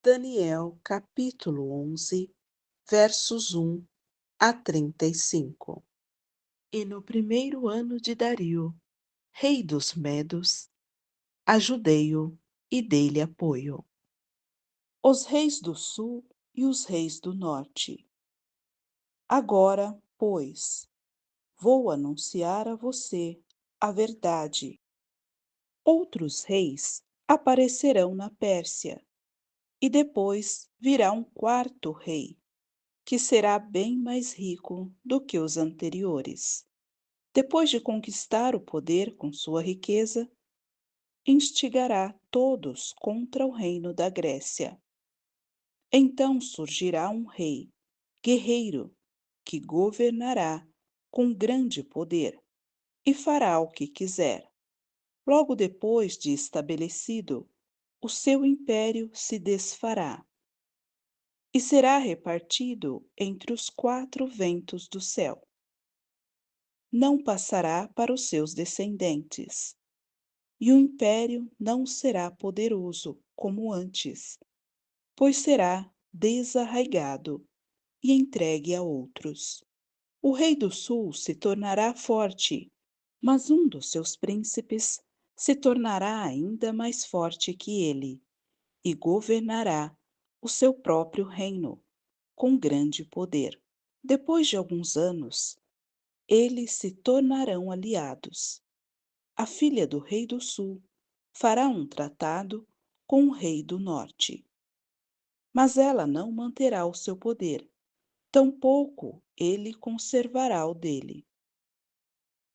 Daniel, capítulo 11, versos 1 a 35. E no primeiro ano de Dario, rei dos Medos, ajudei-o e dei-lhe apoio. Os reis do sul e os reis do norte. Agora, pois, vou anunciar a você a verdade. Outros reis aparecerão na Pérsia, e depois virá um quarto rei, que será bem mais rico do que os anteriores. Depois de conquistar o poder com sua riqueza, instigará todos contra o reino da Grécia. Então surgirá um rei, guerreiro, que governará com grande poder e fará o que quiser. Logo depois de estabelecido, o seu império se desfará e será repartido entre os quatro ventos do céu. Não passará para os seus descendentes, e o império não será poderoso como antes, pois será desarraigado e entregue a outros. O rei do sul se tornará forte, mas um dos seus príncipes se tornará ainda mais forte que ele e governará o seu próprio reino com grande poder. Depois de alguns anos, eles se tornarão aliados. A filha do rei do sul fará um tratado com o rei do norte, mas ela não manterá o seu poder, tampouco ele conservará o dele.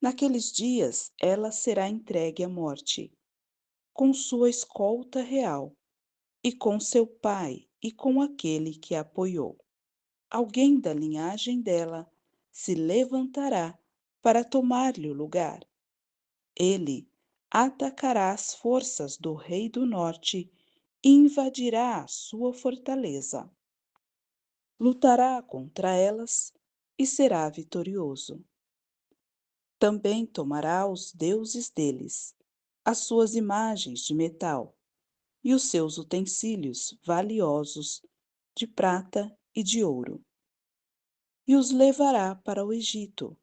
Naqueles dias ela será entregue à morte, com sua escolta real, e com seu pai e com aquele que a apoiou. Alguém da linhagem dela se levantará para tomar-lhe o lugar. Ele atacará as forças do rei do norte e invadirá a sua fortaleza. Lutará contra elas e será vitorioso. Também tomará os deuses deles, as suas imagens de metal e os seus utensílios valiosos de prata e de ouro, e os levará para o Egito.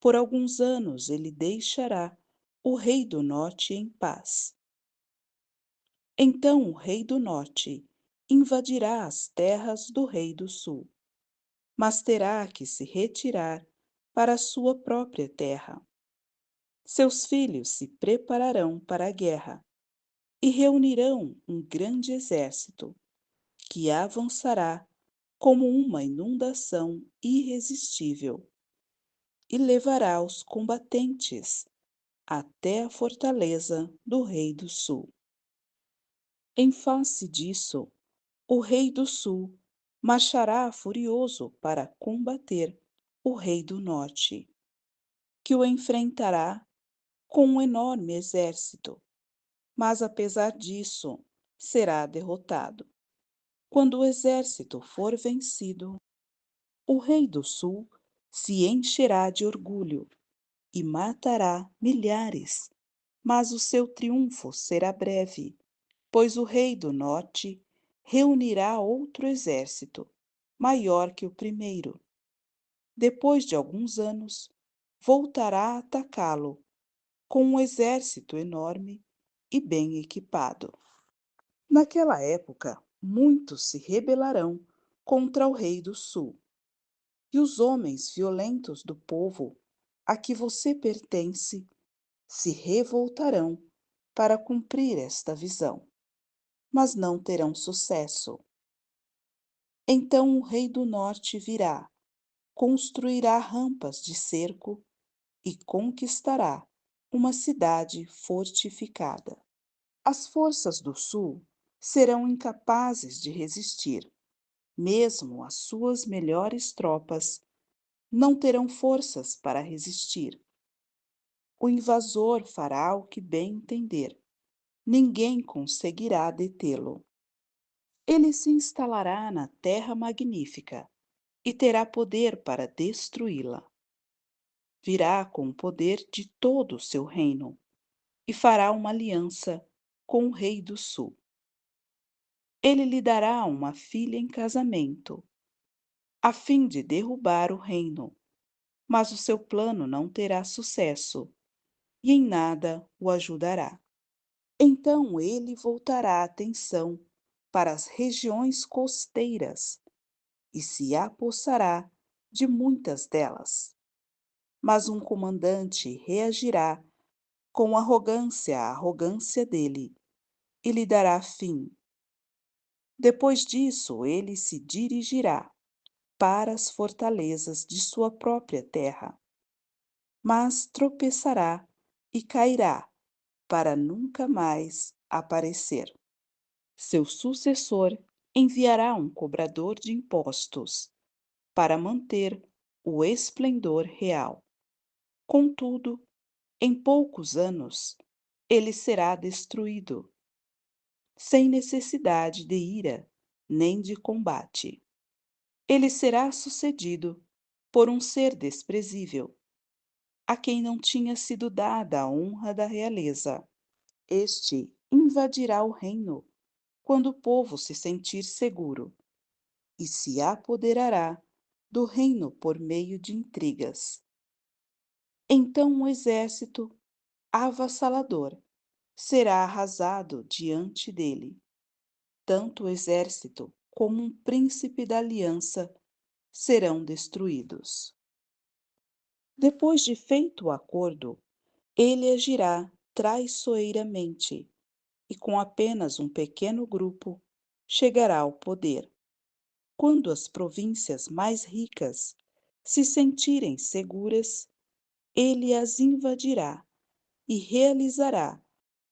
Por alguns anos ele deixará o rei do norte em paz. Então o rei do norte invadirá as terras do rei do sul, mas terá que se retirar para a sua própria terra. Seus filhos se prepararão para a guerra e reunirão um grande exército que avançará como uma inundação irresistível e levará os combatentes até a fortaleza do rei do sul. Em face disso, o rei do sul marchará furioso para combater o rei do norte, que o enfrentará com um enorme exército, mas apesar disso, será derrotado. Quando o exército for vencido, o rei do sul se encherá de orgulho e matará milhares, mas o seu triunfo será breve, pois o rei do norte reunirá outro exército, maior que o primeiro. Depois de alguns anos, voltará a atacá-lo com um exército enorme e bem equipado. Naquela época, muitos se rebelarão contra o rei do sul, e os homens violentos do povo a que você pertence se revoltarão para cumprir esta visão, mas não terão sucesso. Então o rei do norte virá, construirá rampas de cerco e conquistará uma cidade fortificada. As forças do sul serão incapazes de resistir, mesmo as suas melhores tropas não terão forças para resistir. O invasor fará o que bem entender. Ninguém conseguirá detê-lo. Ele se instalará na terra magnífica e terá poder para destruí-la. Virá com o poder de todo o seu reino e fará uma aliança com o rei do sul. Ele lhe dará uma filha em casamento, a fim de derrubar o reino, mas o seu plano não terá sucesso e em nada o ajudará. Então ele voltará a atenção para as regiões costeiras e se apossará de muitas delas. Mas um comandante reagirá com arrogância à arrogância dele e lhe dará fim. Depois disso, ele se dirigirá para as fortalezas de sua própria terra, mas tropeçará e cairá para nunca mais aparecer. Seu sucessor enviará um cobrador de impostos para manter o esplendor real. Contudo, em poucos anos, ele será destruído, sem necessidade de ira nem de combate. Ele será sucedido por um ser desprezível, a quem não tinha sido dada a honra da realeza. Este invadirá o reino quando o povo se sentir seguro e se apoderará do reino por meio de intrigas. Então um exército avassalador será arrasado diante dele. Tanto o exército como um príncipe da aliança serão destruídos. Depois de feito o acordo, ele agirá traiçoeiramente e, com apenas um pequeno grupo, chegará ao poder. Quando as províncias mais ricas se sentirem seguras, ele as invadirá e realizará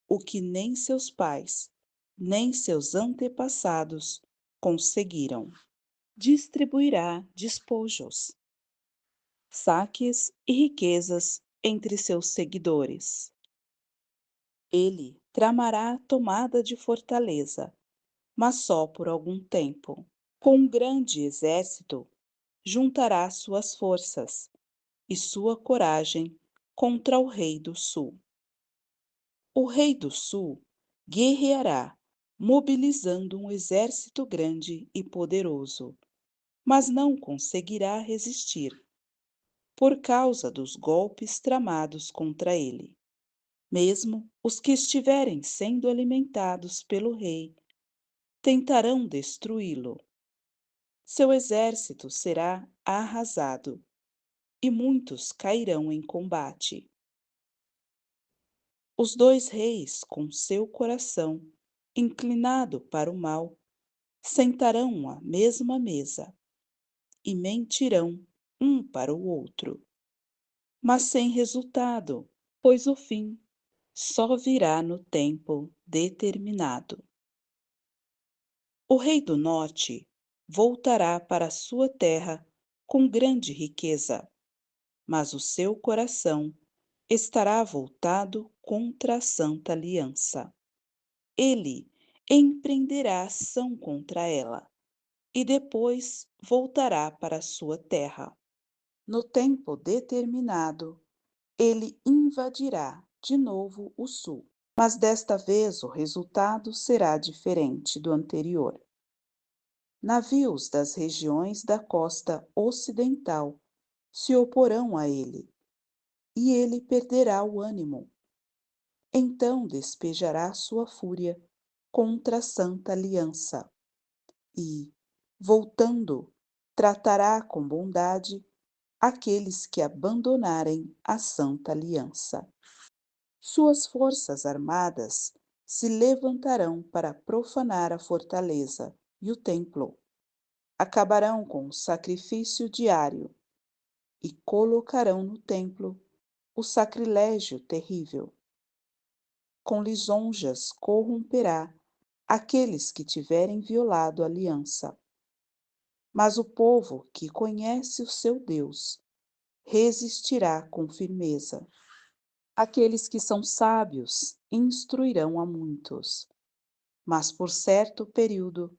o que nem seus pais, nem seus antepassados conseguiram. Distribuirá despojos, saques e riquezas entre seus seguidores. Ele tramará a tomada de fortaleza, mas só por algum tempo. Com um grande exército, juntará suas forças e sua coragem contra o rei do sul. O rei do sul guerreará, mobilizando um exército grande e poderoso, mas não conseguirá resistir, por causa dos golpes tramados contra ele. Mesmo os que estiverem sendo alimentados pelo rei tentarão destruí-lo. Seu exército será arrasado e muitos cairão em combate. Os dois reis, com seu coração inclinado para o mal, sentarão à mesma mesa e mentirão um para o outro, mas sem resultado, pois o fim só virá no tempo determinado. O rei do norte voltará para sua terra com grande riqueza, mas o seu coração estará voltado contra a Santa Aliança. Ele empreenderá ação contra ela e depois voltará para sua terra. No tempo determinado, ele invadirá de novo o sul, mas desta vez o resultado será diferente do anterior. Navios das regiões da costa ocidental se oporão a ele, e ele perderá o ânimo. Então despejará sua fúria contra a Santa Aliança e, voltando, tratará com bondade aqueles que abandonarem a Santa Aliança. Suas forças armadas se levantarão para profanar a fortaleza e o templo. Acabarão com o sacrifício diário e colocarão no templo o sacrilégio terrível. Com lisonjas corromperá aqueles que tiverem violado a aliança. Mas o povo que conhece o seu Deus resistirá com firmeza. Aqueles que são sábios instruirão a muitos, mas por certo período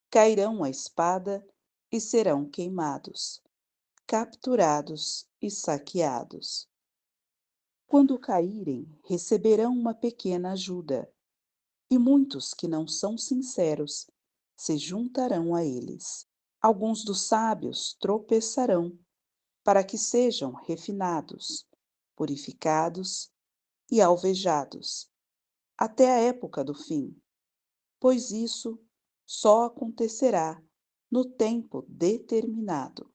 cairão a espada e serão queimados, capturados e saqueados. Quando caírem, receberão uma pequena ajuda, e muitos que não são sinceros se juntarão a eles. Alguns dos sábios tropeçarão, para que sejam refinados, purificados e alvejados, até a época do fim, pois isso só acontecerá no tempo determinado.